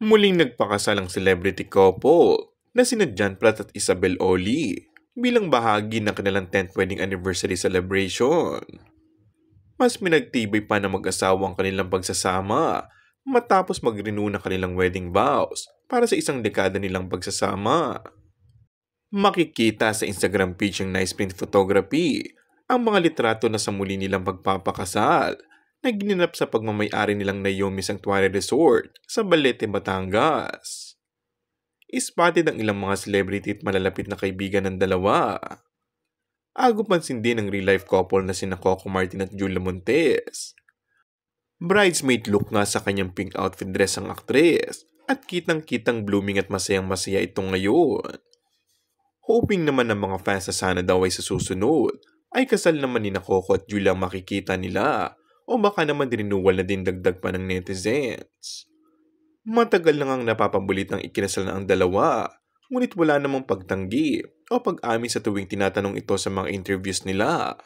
Muling nagpakasal ang celebrity couple na sina John Platt at Isabel Oli bilang bahagi ng kanilang 10th wedding anniversary celebration. Mas pinagtibay pa ng mag-asawa ang kanilang pagsasama matapos mag-renew ng kanilang wedding vows para sa isang dekada nilang pagsasama. Makikita sa Instagram page ng Nice Print Photography ang mga litrato na sa muli nilang pagpapakasal na ginanap sa pagmamayari nilang Naomi Sanctuary Resort sa Balete, Batangas. Spotted ang ilang mga celebrity at malalapit na kaibigan ng dalawa. Agos pansin din ang real-life couple na sina Coco Martin at Julia Montes. Bridesmaid look nga sa kanyang pink outfit dress ang aktres at kitang-kitang blooming at masayang-masaya ito ngayon. Hoping naman ng mga fans na sana daw ay sa susunod ay kasal naman ni Coco at Julia ang makikita nila o baka naman renewal na din dagdag pa ng netizens. Matagal na ngang napapabulit ang ikinasal na ang dalawa, ngunit wala namang pagtanggi o pag-amin sa tuwing tinatanong ito sa mga interviews nila.